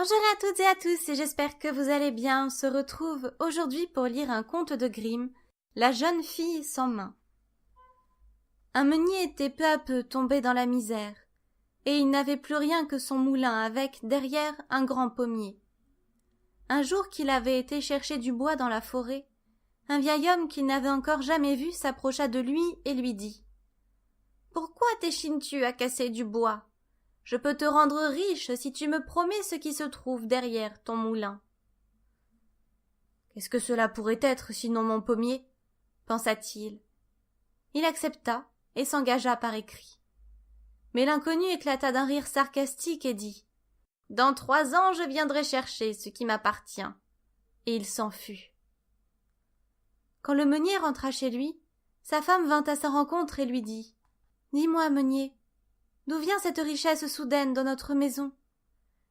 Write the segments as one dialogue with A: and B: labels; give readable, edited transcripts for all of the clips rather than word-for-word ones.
A: Bonjour à toutes et à tous, et j'espère que vous allez bien. On se retrouve aujourd'hui pour lire un conte de Grimm, La jeune fille sans main. Un meunier était peu à peu tombé dans la misère, et il n'avait plus rien que son moulin avec, derrière, un grand pommier. Un jour qu'il avait été chercher du bois dans la forêt, un vieil homme qu'il n'avait encore jamais vu s'approcha de lui et lui dit « Pourquoi t'échines-tu à casser du bois ? Je peux te rendre riche si tu me promets ce qui se trouve derrière ton moulin. » Qu'est-ce que cela pourrait être sinon mon pommier ? Pensa-t-il. Il accepta et s'engagea par écrit. Mais l'inconnu éclata d'un rire sarcastique et dit « Dans 3 ans, je viendrai chercher ce qui m'appartient. » Et il s'en fut. Quand le meunier rentra chez lui, sa femme vint à sa rencontre et lui dit « Dis-moi, meunier, d'où vient cette richesse soudaine dans notre maison ?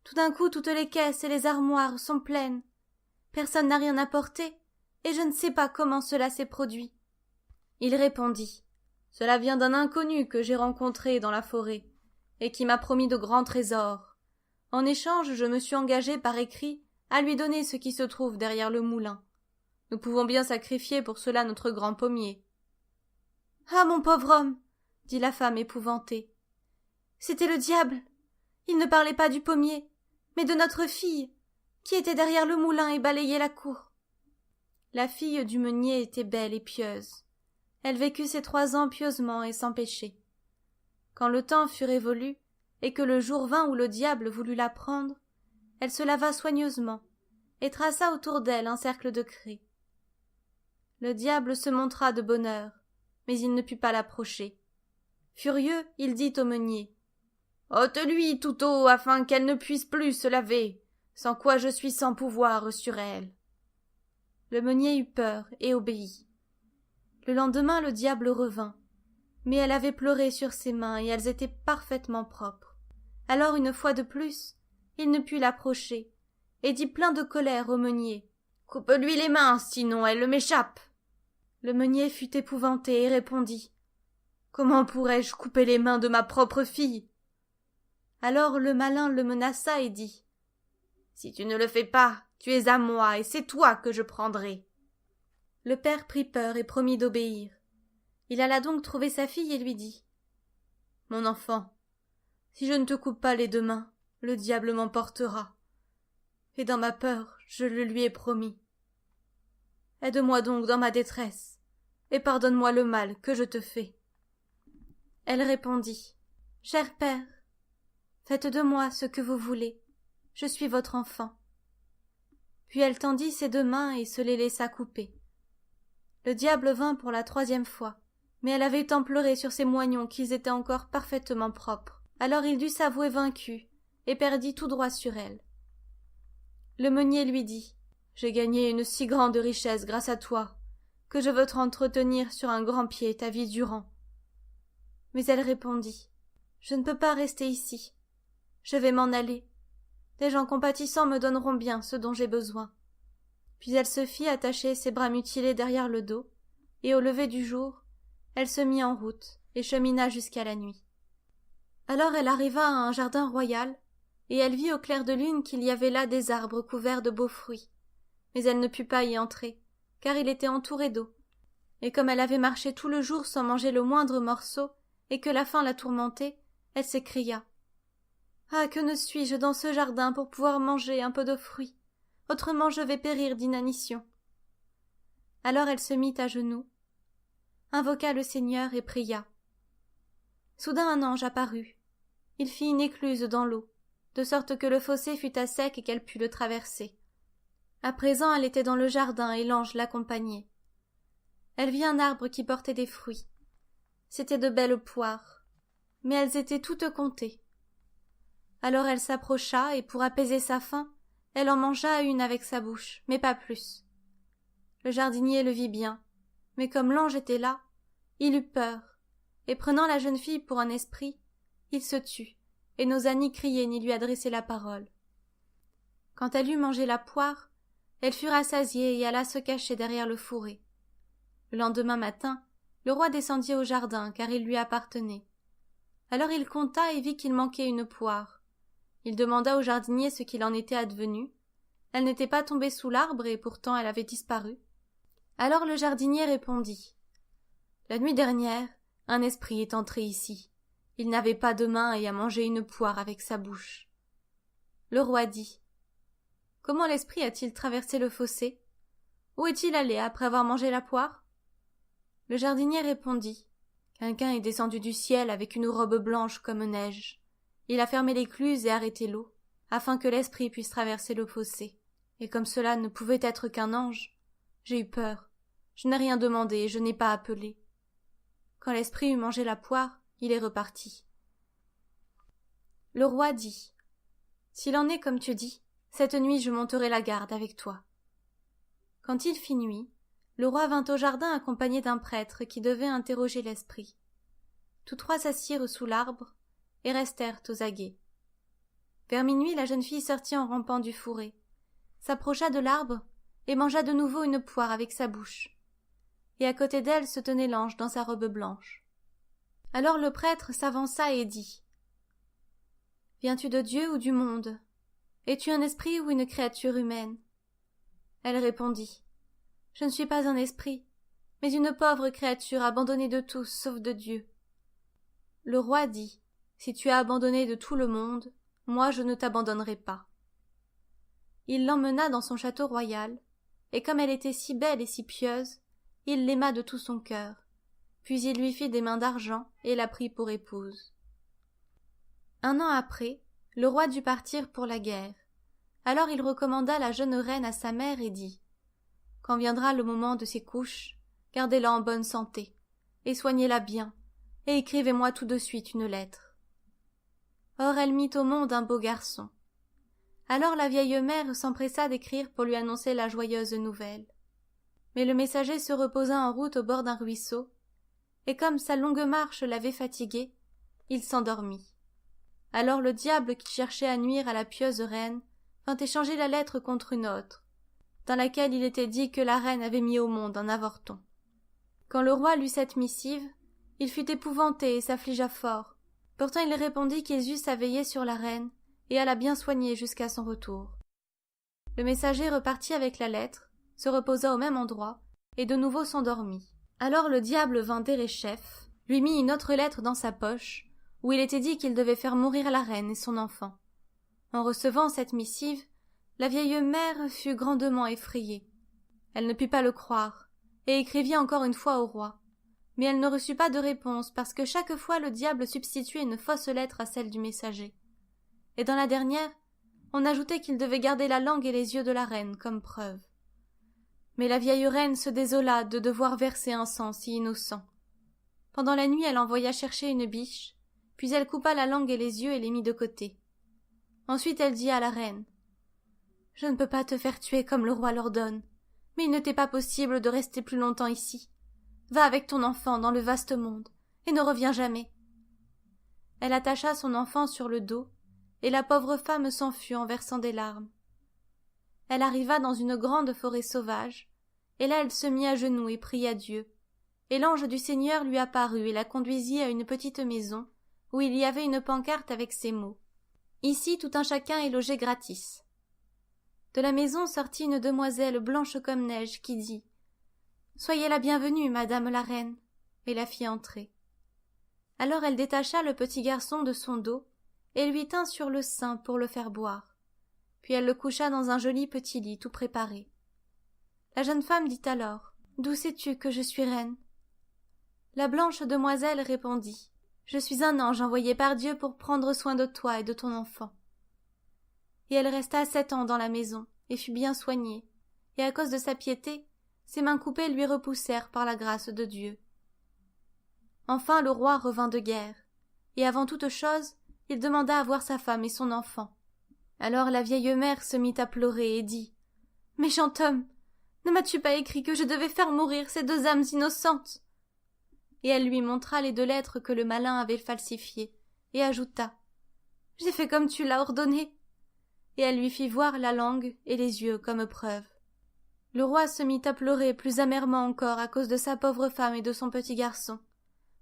A: Tout d'un coup, toutes les caisses et les armoires sont pleines. Personne n'a rien apporté, et je ne sais pas comment cela s'est produit. » Il répondit « Cela vient d'un inconnu que j'ai rencontré dans la forêt, et qui m'a promis de grands trésors. En échange, je me suis engagé par écrit à lui donner ce qui se trouve derrière le moulin. Nous pouvons bien sacrifier pour cela notre grand pommier. »« Ah, mon pauvre homme !» dit la femme épouvantée. « C'était le diable. Il ne parlait pas du pommier, mais de notre fille, qui était derrière le moulin et balayait la cour. » La fille du meunier était belle et pieuse. Elle vécut ses 3 ans pieusement et sans péché. Quand le temps fut révolu, et que le jour vint où le diable voulut la prendre, elle se lava soigneusement, et traça autour d'elle un cercle de craie. Le diable se montra de bonne heure, mais il ne put pas l'approcher. Furieux, il dit au meunier « Ôte-lui tout haut afin qu'elle ne puisse plus se laver, sans quoi je suis sans pouvoir sur elle. » Le meunier eut peur et obéit. Le lendemain, le diable revint, mais elle avait pleuré sur ses mains et elles étaient parfaitement propres. Alors, une fois de plus, il ne put l'approcher, et dit plein de colère au meunier « Coupe-lui les mains, sinon elle m'échappe. » Le meunier fut épouvanté et répondit « Comment pourrais-je couper les mains de ma propre fille ?» Alors le malin le menaça et dit « Si tu ne le fais pas, tu es à moi et c'est toi que je prendrai. » Le père prit peur et promit d'obéir. Il alla donc trouver sa fille et lui dit « Mon enfant, si je ne te coupe pas les 2 mains, le diable m'emportera. Et dans ma peur, je le lui ai promis. Aide-moi donc dans ma détresse, et pardonne-moi le mal que je te fais. » Elle répondit « Cher père, faites de moi ce que vous voulez, je suis votre enfant. » Puis elle tendit ses 2 mains et se les laissa couper. Le diable vint pour la 3e fois, mais elle avait tant pleuré sur ses moignons qu'ils étaient encore parfaitement propres. Alors il dut s'avouer vaincu, et perdit tout droit sur elle. Le meunier lui dit « J'ai gagné une si grande richesse grâce à toi, que je veux t'entretenir sur un grand pied ta vie durant. » Mais elle répondit « Je ne peux pas rester ici. Je vais m'en aller. Des gens compatissants me donneront bien ce dont j'ai besoin. » Puis elle se fit attacher ses bras mutilés derrière le dos, et au lever du jour, elle se mit en route et chemina jusqu'à la nuit. Alors elle arriva à un jardin royal, et elle vit au clair de lune qu'il y avait là des arbres couverts de beaux fruits. Mais elle ne put pas y entrer, car il était entouré d'eau, et comme elle avait marché tout le jour sans manger le moindre morceau, et que la faim la tourmentait, elle s'écria « Ah, que ne suis-je dans ce jardin pour pouvoir manger un peu de fruits ? Autrement je vais périr d'inanition. » Alors elle se mit à genoux, invoqua le Seigneur et pria. Soudain un ange apparut. Il fit une écluse dans l'eau, de sorte que le fossé fut à sec et qu'elle put le traverser. À présent elle était dans le jardin et l'ange l'accompagnait. Elle vit un arbre qui portait des fruits. C'étaient de belles poires, mais elles étaient toutes comptées. Alors elle s'approcha et pour apaiser sa faim, elle en mangea une avec sa bouche, mais pas plus. Le jardinier le vit bien, mais comme l'ange était là, il eut peur, et prenant la jeune fille pour un esprit, il se tut, et n'osa ni crier ni lui adresser la parole. Quand elle eut mangé la poire, elle fut rassasiée et alla se cacher derrière le fourré. Le lendemain matin, le roi descendit au jardin, car il lui appartenait. Alors il compta et vit qu'il manquait une poire. Il demanda au jardinier ce qu'il en était advenu. Elle n'était pas tombée sous l'arbre et pourtant elle avait disparu. Alors le jardinier répondit. La nuit dernière, un esprit est entré ici. Il n'avait pas de main et a mangé une poire avec sa bouche. Le roi dit. Comment l'esprit a-t-il traversé le fossé? Où est-il allé après avoir mangé la poire? Le jardinier répondit. Quelqu'un est descendu du ciel avec une robe blanche comme neige. Il a fermé l'écluse et arrêté l'eau, afin que l'esprit puisse traverser le fossé. Et comme cela ne pouvait être qu'un ange, j'ai eu peur. Je n'ai rien demandé et je n'ai pas appelé. Quand l'esprit eut mangé la poire, il est reparti. Le roi dit. S'il en est comme tu dis, cette nuit je monterai la garde avec toi. Quand il fit nuit, le roi vint au jardin accompagné d'un prêtre qui devait interroger l'esprit. Tous trois s'assirent sous l'arbre et restèrent aux aguets. Vers minuit, la jeune fille sortit en rampant du fourré, s'approcha de l'arbre et mangea de nouveau une poire avec sa bouche. Et à côté d'elle se tenait l'ange dans sa robe blanche. Alors le prêtre s'avança et dit. Viens-tu de Dieu ou du monde? Es-tu un esprit ou une créature humaine? Elle répondit. Je ne suis pas un esprit, mais une pauvre créature abandonnée de tous sauf de Dieu. Le roi dit. Si tu es abandonné de tout le monde, moi je ne t'abandonnerai pas. Il l'emmena dans son château royal, et comme elle était si belle et si pieuse, il l'aima de tout son cœur, puis il lui fit des mains d'argent et la prit pour épouse. Un an après, le roi dut partir pour la guerre. Alors il recommanda la jeune reine à sa mère et dit « Quand viendra le moment de ses couches, gardez-la en bonne santé, et soignez-la bien, et écrivez-moi tout de suite une lettre. » Or elle mit au monde un beau garçon. Alors la vieille mère s'empressa d'écrire pour lui annoncer la joyeuse nouvelle. Mais le messager se reposa en route au bord d'un ruisseau, et comme sa longue marche l'avait fatigué, il s'endormit. Alors le diable qui cherchait à nuire à la pieuse reine vint échanger la lettre contre une autre, dans laquelle il était dit que la reine avait mis au monde un avorton. Quand le roi lut cette missive, il fut épouvanté et s'affligea fort. Pourtant il répondit qu'ils eussent à veiller sur la reine et à la bien soigner jusqu'à son retour. Le messager repartit avec la lettre, se reposa au même endroit, et de nouveau s'endormit. Alors le diable vint Derechef, lui mit une autre lettre dans sa poche, où il était dit qu'il devait faire mourir la reine et son enfant. En recevant cette missive, la vieille mère fut grandement effrayée. Elle ne put pas le croire, et écrivit encore une fois au roi. Mais elle ne reçut pas de réponse parce que chaque fois le diable substituait une fausse lettre à celle du messager. Et dans la dernière, on ajoutait qu'il devait garder la langue et les yeux de la reine comme preuve. Mais la vieille reine se désola de devoir verser un sang si innocent. Pendant la nuit, elle envoya chercher une biche, puis elle coupa la langue et les yeux et les mit de côté. Ensuite elle dit à la reine. « Je ne peux pas te faire tuer comme le roi l'ordonne, mais il ne t'est pas possible de rester plus longtemps ici. Va avec ton enfant dans le vaste monde, et ne reviens jamais. » Elle attacha son enfant sur le dos, et la pauvre femme s'enfuit en versant des larmes. Elle arriva dans une grande forêt sauvage, et là elle se mit à genoux et pria Dieu. Et l'ange du Seigneur lui apparut et la conduisit à une petite maison, où il y avait une pancarte avec ces mots. « Ici tout un chacun est logé gratis. » De la maison sortit une demoiselle blanche comme neige qui dit « Soyez la bienvenue, madame la reine », et la fit entrer. Alors elle détacha le petit garçon de son dos et lui tint sur le sein pour le faire boire. Puis elle le coucha dans un joli petit lit tout préparé. La jeune femme dit alors « D'où sais-tu que je suis reine ?» La blanche demoiselle répondit « Je suis un ange envoyé par Dieu pour prendre soin de toi et de ton enfant. » Et elle resta 7 ans dans la maison et fut bien soignée, et à cause de sa piété, ses mains coupées lui repoussèrent par la grâce de Dieu. Enfin le roi revint de guerre, et avant toute chose, il demanda à voir sa femme et son enfant. Alors la vieille mère se mit à pleurer et dit « Méchant homme, ne m'as-tu pas écrit que je devais faire mourir ces 2 âmes innocentes ?» Et elle lui montra les 2 lettres que le malin avait falsifiées, et ajouta « J'ai fait comme tu l'as ordonné. » Et elle lui fit voir la langue et les yeux comme preuve. Le roi se mit à pleurer plus amèrement encore à cause de sa pauvre femme et de son petit garçon,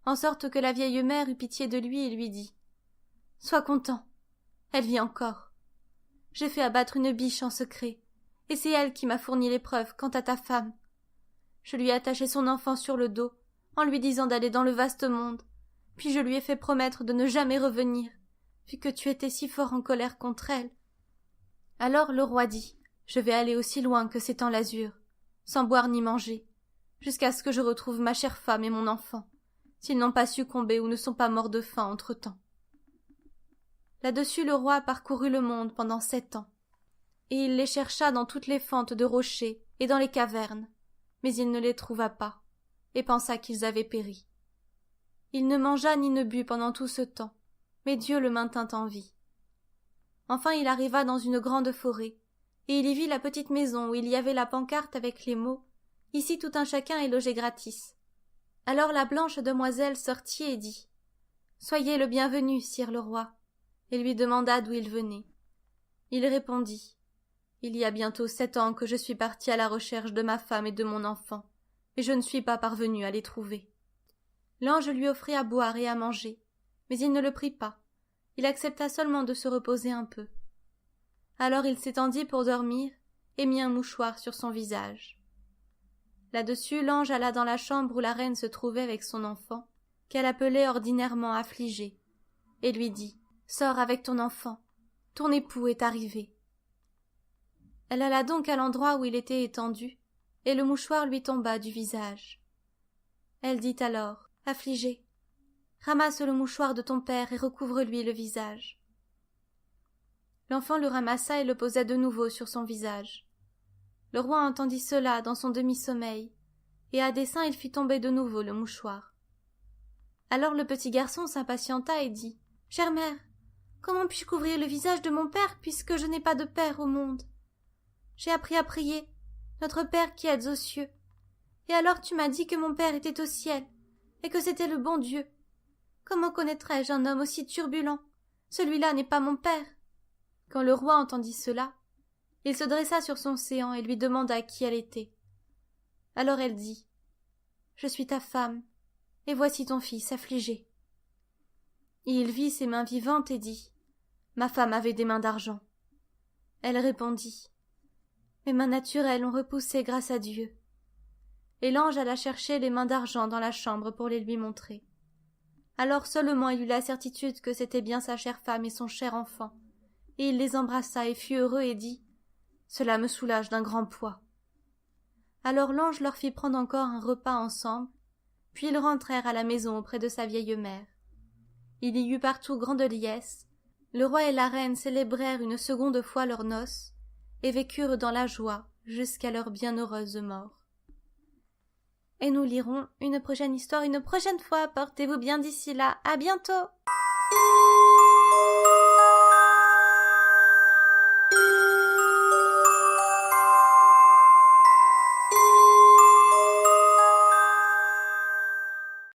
A: en sorte que la vieille mère eut pitié de lui et lui dit « Sois content, Elle vit encore. J'ai fait abattre une biche en secret, et c'est elle qui m'a fourni les preuves quant à ta femme. Je lui ai attaché son enfant sur le dos, en lui disant d'aller dans le vaste monde, puis je lui ai fait promettre de ne jamais revenir, vu que tu étais si fort en colère contre elle. Alors le roi dit, je vais aller aussi loin que s'étend l'azur, sans boire ni manger, jusqu'à ce que je retrouve ma chère femme et mon enfant, s'ils n'ont pas succombé ou ne sont pas morts de faim entre-temps. Là-dessus le roi parcourut le monde pendant 7 ans, et il les chercha dans toutes les fentes de rochers et dans les cavernes, mais il ne les trouva pas, et pensa qu'ils avaient péri. Il ne mangea ni ne but pendant tout ce temps, mais Dieu le maintint en vie. Enfin il arriva dans une grande forêt, et il y vit la petite maison où il y avait la pancarte avec les mots « Ici tout un chacun est logé gratis ». Alors la blanche demoiselle sortit et dit « Soyez le bienvenu, sire le roi », et lui demanda d'où il venait. Il répondit « Il y a bientôt 7 ans que je suis parti à la recherche de ma femme et de mon enfant, et je ne suis pas parvenu à les trouver. » L'ange lui offrit à boire et à manger, mais il ne le prit pas. Il accepta seulement de se reposer un peu. Alors il s'étendit pour dormir et mit un mouchoir sur son visage. Là-dessus, l'ange alla dans la chambre où la reine se trouvait avec son enfant, qu'elle appelait ordinairement affligé, et lui dit « Sors avec ton enfant, ton époux est arrivé. » Elle alla donc à l'endroit où il était étendu, et le mouchoir lui tomba du visage. Elle dit alors « Affligé, ramasse le mouchoir de ton père et recouvre-lui le visage. » L'enfant le ramassa et le posa de nouveau sur son visage. Le roi entendit cela dans son demi-sommeil, et à dessein il fit tomber de nouveau le mouchoir. Alors le petit garçon s'impatienta et dit « Chère mère, comment puis-je couvrir le visage de mon père puisque je n'ai pas de père au monde? J'ai appris à prier, notre Père qui êtes aux cieux. Et alors tu m'as dit que mon père était au ciel, et que c'était le bon Dieu. Comment connaîtrais-je un homme aussi turbulent? Celui-là n'est pas mon père. » Quand le roi entendit cela, il se dressa sur son séant et lui demanda qui elle était. Alors elle dit « Je suis ta femme, et voici ton fils affligé. » Et il vit ses mains vivantes et dit « Ma femme avait des mains d'argent. » Elle répondit « Mes mains naturelles ont repoussé grâce à Dieu. » Et l'ange alla chercher les mains d'argent dans la chambre pour les lui montrer. Alors seulement il eut la certitude que c'était bien sa chère femme et son cher enfant, et il les embrassa et fut heureux et dit « Cela me soulage d'un grand poids. » Alors l'ange leur fit prendre encore un repas ensemble, puis ils rentrèrent à la maison auprès de sa vieille mère. Il y eut partout grande liesse, le roi et la reine célébrèrent une seconde fois leurs noces, et vécurent dans la joie jusqu'à leur bienheureuse mort. Et nous lirons une prochaine histoire une prochaine fois. Portez-vous bien d'ici là. À bientôt!